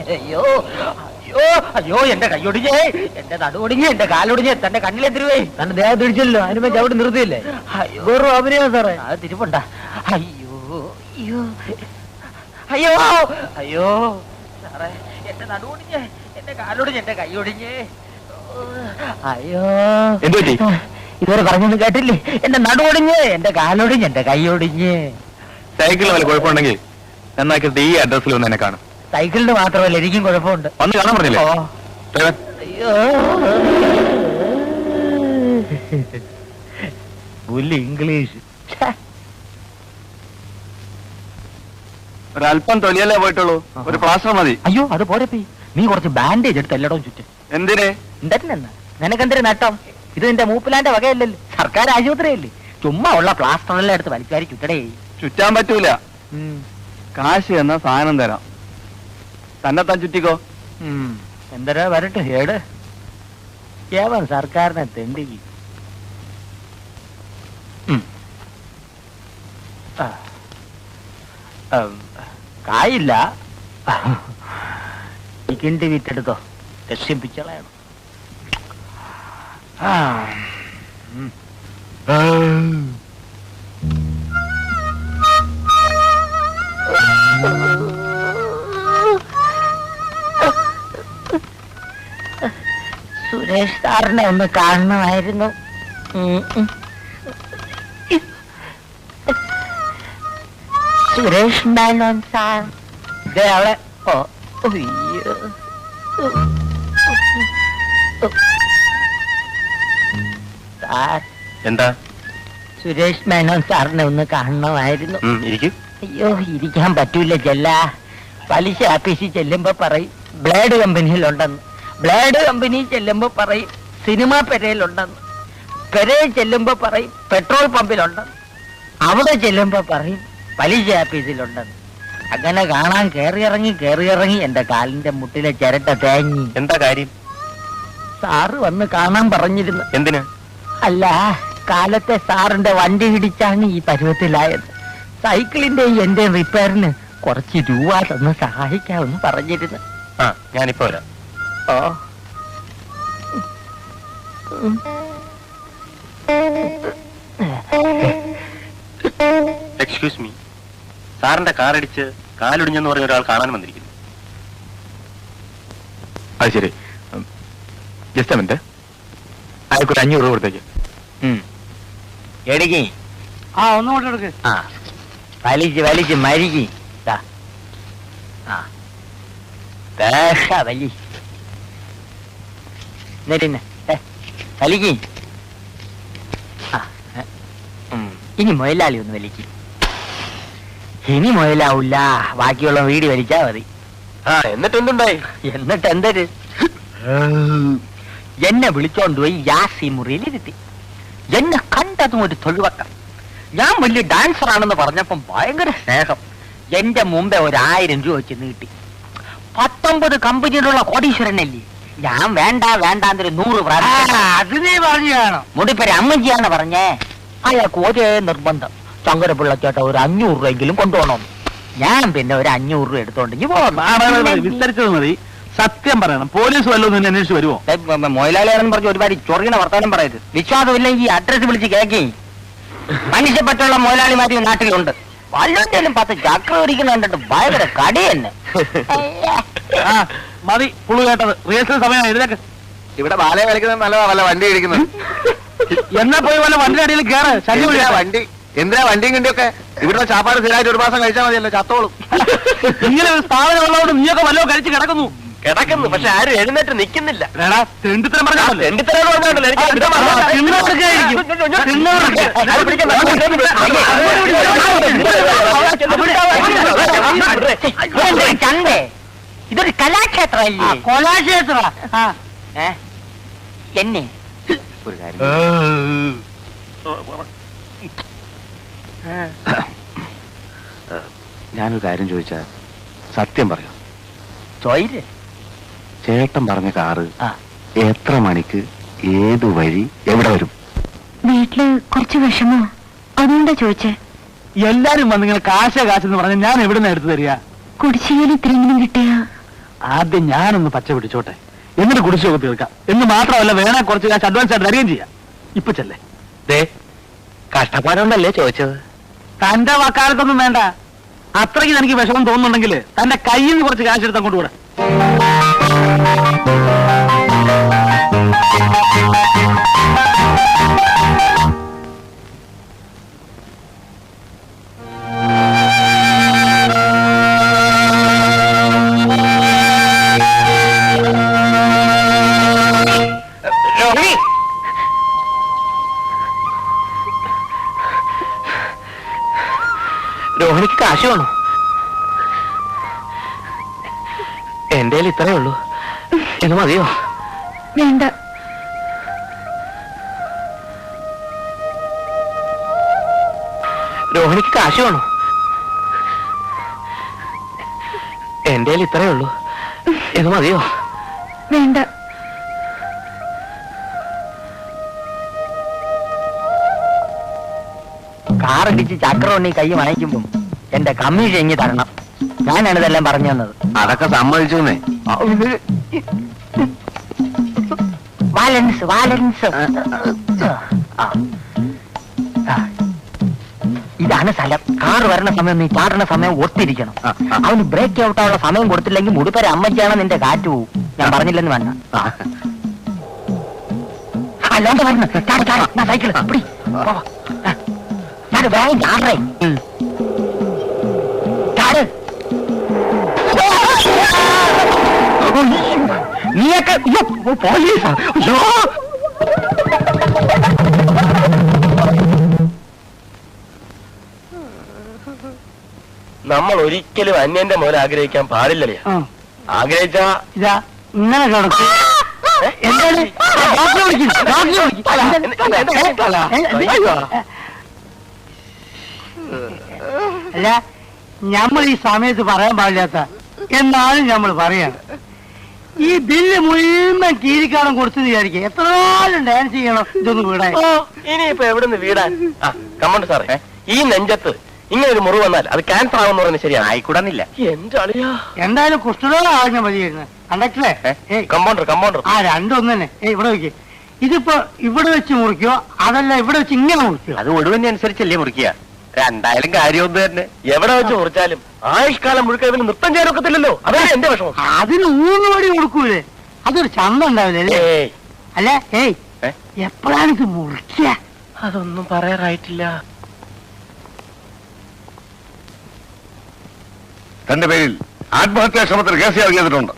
അയ്യോ അയ്യോ അയ്യോ, എന്റെ കൈയൊടിഞ്ഞേ, എന്റെ നടുവൊടിഞ്ഞ്, എന്റെ കാലൊടിഞ്ഞ്, തന്റെ കണ്ണിലെത്തിരുവേ, തന്റെ ദേഹം തിരിച്ചല്ലോ, അതിനുമേ ചവിട്ടി നിർത്തിയില്ലേ? വെറും അഭിനയം സാറേ. അത് തിരിപ്പുണ്ട. അയ്യോ അയ്യോ അയ്യോ അയ്യോ സാറേ, എന്റെ നടുവൊടിഞ്ഞ്, എന്റെ കാലൊടിഞ്ഞ്, എന്റെ കൈയൊടിഞ്ഞ്. അയ്യോ, ഇതുവരെ പറഞ്ഞൊന്നും കേട്ടില്ലേ? എന്റെ നടുവൊടിഞ്ഞ്, എന്റെ കാലൊടിഞ്ഞ്, എന്റെ കൈയൊടിഞ്ഞ്. സൈക്കിളിന് വല്ല കുഴപ്പമുണ്ടെങ്കിൽ എന്നാക്കിയിട്ട് ഈ അഡ്രസ്സിൽ ഒന്ന് എന്നെ കാണും. സൈക്കിളിന് മാത്രമല്ല, എനിക്കും കുഴപ്പമുണ്ട്. ഒന്ന് കാണാൻ പറഞ്ഞില്ലേ? അയ്യോ, പുല്ല് ഇംഗ്ലീഷ്. ഒരല്പം തൊലിയല്ലേ പോയിട്ടുള്ളൂ, ഒരു പ്ലാസ്റ്റർ മതി. അയ്യോ, അത് പോരെ, നീ കുറച്ച് ബാൻഡേജ് എടുത്ത് എല്ലായിടവും ചുറ്റും. എന്തിന്? എന്താ നിനക്കെന്തൊരു നട്ടം? ഇത് നിന്റെ മൂപ്പിലാന്റെ വകയല്ലല്ലോ, സർക്കാർ ആശുപത്രിയല്ലേ. ചുമ്മാ ഉള്ള പ്ലാസ്റ്ററെല്ലാം എടുത്ത് വലിക്കാരി ചുറ്റടേ. ചുറ്റാൻ പറ്റൂല, കാശ് എന്ന സാധനം തരാം, തന്നെത്താൻ ചുറ്റിക്കോ. എന്തരാ വരട്ടെ, ഏട് കേവൻ സർക്കാരിനെ തെണ്ടി. കായില്ല, ഈ കിണ്ടി വിറ്റെടുത്തോ, രക്ഷിപ്പിച്ചളയണം. സുരേഷ് സാറിനെ ഒന്ന് കാണണമായിരുന്നു. സുരേഷ് മേനോൻ സാർ അവളെ. സാർ, എന്താ? സുരേഷ് മേനോൻ സാറിനെ ഒന്ന് കാണണമായിരുന്നു. അയ്യോ, ഇരിക്കാൻ പറ്റൂല ചെല്ല. പലിശ ആഫീസിൽ ചെല്ലുമ്പോ പറയും ബ്ലേഡ് കമ്പനിയിലുണ്ടെന്ന്, ബ്ലേഡ് കമ്പനി ചെല്ലുമ്പോ പറയും സിനിമാ പെരയിലുണ്ടെന്ന്, പെരയിൽ ചെല്ലുമ്പോ പറയും പെട്രോൾ പമ്പിലുണ്ടെന്ന്, അവിടെ ചെല്ലുമ്പോ പറയും പലിശ ആഫീസിലുണ്ടെന്ന്. അങ്ങനെ കാണാൻ കേറിയിറങ്ങി എന്റെ കാലിന്റെ മുട്ടിലെ ചിരട്ട തേങ്ങി. എന്താ കാര്യം? സാറ് വന്ന് കാണാൻ പറഞ്ഞിരുന്നു. എന്തിന്? അല്ല, കാലത്തെ സാറിന്റെ വണ്ടി ഇടിച്ചാണ് ഈ പരുവത്തിലായത്. സൈക്കിളിന്റെ എന്റെ റിപ്പയറിന് കുറച്ച് രൂപ തന്ന് സഹായിക്കാമെന്ന് പറഞ്ഞിരുന്നു. ഞാനിപ്പോ വരാം. ഓ, എക്സ്ക്യൂസ് മീ, സാറിന്റെ കാറടിച്ച് കാലൊടിഞ്ഞെന്ന് പറഞ്ഞ ഒരാൾ കാണാൻ വന്നിരിക്കുന്നു. അത് ശരി, ജസ്റ്റ് മിനിറ്റ്, അയാൾക്കൊരു 500 രൂപ കൊടുത്തേക്ക്. എടിക്ക്. ഒന്നുകൊണ്ട് എടുക്ക്. വലിച്ച് മരിക്ക്. വലി വലിക്ക്. ഇനി മുതലാളി ഒന്ന് വലിക്ക്. ഇനി മുതലാവൂല, ബാക്കിയുള്ള വീട് വലിച്ചാ മതി. എന്നിട്ട് എന്തുണ്ടായി? എന്നിട്ട് എന്തൊരു എന്നെ വിളിച്ചോണ്ട് പോയി യാസി മുറിയിലിരുത്തി. എന്നെ കണ്ടതും ഒരു തൊഴിവക്കം. ഞാൻ വലിയ ഡാൻസർ ആണെന്ന് പറഞ്ഞപ്പം ഭയങ്കര സ്നേഹം. എന്റെ മുമ്പേ 1000 രൂപ വെച്ച് നീട്ടി. 19 കമ്പനിയിലുള്ള കോടീശ്വരനല്ലേ. ഞാൻ വേണ്ടാന്നൊരു 100 അത് നീ പറഞ്ഞു കാണോ? മുടിപ്പേര് അമ്മജിയാണ് പറഞ്ഞേ. അയാൾക്ക് ഒരേ നിർബന്ധം, ശങ്കരപിള്ളച്ചേട്ട ഒരു 500 രൂപയെങ്കിലും കൊണ്ടുപോകണം. ഞാൻ പിന്നെ ഒരു 500 രൂപ എടുത്തോണ്ടെങ്കിൽ പോകണം. വിസ്തരിച്ചത് മതി, സത്യം പറയണം. പോലീസ് വല്ലതും നിന്നെ അന്വേഷിച്ച് വരുമോ? മൊയിലാളിയാണെന്ന് പറഞ്ഞ് ഒരുപാട് ചൊറിയണ വർത്താനം പറയരുത്. വിശ്വാസമില്ലെങ്കിൽ അഡ്രസ് വിളിച്ച് കേക്കി. മനുഷ്യപ്പറ്റുള്ള മൊയിലാളിമാരി നാട്ടിലുണ്ട്. വല്ലതും 10 ചക്ര ഒരിക്കുന്ന കണ്ടിട്ട് ഭയങ്കര കടി തന്നെ. മതി പുളു കേട്ടത്. റിഹേഴ്സൽ സമയം ഇതിനൊക്കെ ഇവിടെ ബാലയെ കളിക്കുന്നത് നല്ലതാ, വല്ല വണ്ടി ഇടിക്കുന്നത്. എന്നാ പോയി വല്ല വണ്ടി അടിയിൽ കയറ്. വണ്ടി എന്തിനാ വണ്ടിയും കിണ്ടിയൊക്കെ? ഇവിടുത്തെ ചാപ്പാട് സ്ഥിരമായിട്ട് 1 മാസം കഴിച്ചാൽ മതിയല്ലോ, ചത്തോളും. ഇങ്ങനെ ഒരു സ്ഥാപനം ഉള്ളതുകൊണ്ട് നീയൊക്കെ വല്ലതും കഴിച്ച് കിടക്കുന്നു. പക്ഷെ ആരും എഴുന്നേറ്റ് നിൽക്കുന്നില്ല. തെണ്ടിത്തരം പറഞ്ഞാൽ ചന്തേ, ഇതൊരു കലാക്ഷേത്രമല്ലേ? കലാക്ഷേത്ര എന്നെ ഒരു കാര്യം, ഞാനൊരു കാര്യം ചോദിച്ചാ സത്യം പറയാം. ചോയിര്. ചേട്ടൻ പറഞ്ഞ കാറ് എത്ര മണിക്ക്, ഏത് വഴി, എവിടെ വരും? വീട്ടില് കുറച്ച് വിഷമോ, അതുകൊണ്ടാ ചോദിച്ചേ. എല്ലാരും വന്നിങ്ങനെ കാശെന്ന് പറഞ്ഞ ഞാൻ എവിടെ നിന്ന് എടുത്തു തരിക? കുടിശ്ശികയിൽ ഇത്രയെങ്കിലും കിട്ടിയ ആദ്യം ഞാനൊന്ന് പച്ച പിടിച്ചോട്ടെ, എന്നിട്ട് കുടിശ്ശിക തീർക്കാം. എന്ന് മാത്രമല്ല, വേണേ കുറച്ച് കാശ് അഡ്വാൻസ് ആയിട്ട് തരികയും ചെയ്യാം. ഇപ്പൊ ചെല്ലേ. ദേ കഷ്ടപ്പാടുണ്ടല്ലേ ചോദിച്ചത്. തന്റെ വക്കാലത്തൊന്നും വേണ്ട. അത്രയ്ക്ക് എനിക്ക് വിഷമം തോന്നുന്നുണ്ടെങ്കിൽ തന്റെ കയ്യിൽ നിന്ന് കുറച്ച് കാശ് എടുത്താൽ കൊണ്ടുകൂടെ? രോഹിണിക്ക് കാശ് വേണോ? എന്റെ ഇത്രേ ഉള്ളൂ, ഇത് മതിയോ? വേണ്ട. രോഹിണിക്ക് കാശ് വേണോ? എന്റെ ഇത്രേ ഉള്ളൂ, ഇത് മതിയോ? വേണ്ട. കാറടിച്ച് ചക്രവണ്ണി കൈ മണയ്ക്കുമ്പം എന്റെ കമ്മീഷൻ ഇങ്ങി തരണം. ഞാനാണ് ഇതെല്ലാം പറഞ്ഞു തന്നത്. അതൊക്കെ സമ്മതിച്ചേ. വാലൻസ് വാലൻസ്. ഇതാണ് സ്ഥലം. കാറ് വരണ സമയം നീ ചാടണ സമയം ഒത്തിരിക്കണം. അവന് ബ്രേക്ക് ഔട്ടാനുള്ള സമയം കൊടുത്തില്ലെങ്കിൽ മുടിപ്പര അമ്മയ്ക്കാണ് നിന്റെ കാറ്റ് പോവും. ഞാൻ പറഞ്ഞില്ലെന്ന് വേണ്ട. അല്ലാണ്ട് വരണം. സൈക്കിള് പിടി. ചാട് വേഗം ചാടേ. ചാട്. നീയൊക്കെ പോലീസാ. നമ്മൾ ഒരിക്കലും അന്യന്റെ മുതൽ ആഗ്രഹിക്കാൻ പാടില്ലല്ലേ? ആഗ്രഹിച്ച ഇതാ ഇങ്ങനെ കിടക്കും. എന്താണ്? അല്ല, നമ്മൾ ഈ സമയത്ത് പറയാൻ പാടില്ലാത്ത എന്നാലും നമ്മൾ പറയാണ്. ഈ ബില്ല് മുഴുവൻ കീരിക്കാണം കൊടുത്തെന്ന് വിചാരിക്കുക. എത്ര നാളും ഡാൻസ് ചെയ്യണം ഇതൊന്ന് വീടാൻ. ഇനിയിപ്പോ എവിടുന്ന് വീടാൻ? കമ്മണ്ട് സാറേ, ഈ നെഞ്ചത്ത് ഇങ്ങനെ ഒരു മുറിവ് വന്നാൽ അത് ക്യാൻസർ ആവുമെന്ന് പറയുന്നത് ശരിയാണ്. ആയിക്കൂടാന്നില്ല. എന്റെ അളിയാ, എന്തായാലും കുഷ്ഠരോഗം ആകുന്ന മതിയായിരുന്നു. കണ്ടക്ടറേ, കമ്പൗണ്ടർ ആ രണ്ടൊന്നു തന്നെ. ഇവിടെ നോക്കി, ഇതിപ്പോ ഇവിടെ വെച്ച് മുറിക്കോ അതല്ല ഇവിടെ വെച്ച് ഇങ്ങനെ മുറിക്കോ? അത് ഒടുവിനെ അനുസരിച്ചല്ലേ മുറിക്കുക. രണ്ടായാലും കാര്യമൊന്നും തന്നെ. എവിടെ വെച്ച് മുറിച്ചാലും ആയുഷ്കാലം മുഴുക്ക ഇവന് നൃത്തം ചെയ്യാനൊക്കത്തില്ലല്ലോ. അതാണ് എന്റെ വിഷമം. അതിന് 3 കോടി കൊടുക്കൂലേ? അതൊരു ചന്തം ഉണ്ടാവില്ലേ? അല്ല, എപ്പോഴാണ് ഇത് മുറിക്കുക? അതൊന്നും പറയാറായിട്ടില്ല. തന്റെ പേരിൽ ആത്മഹത്യാ ശ്രമത്തിന് കേസ് ചെയ്തിട്ടുണ്ട്.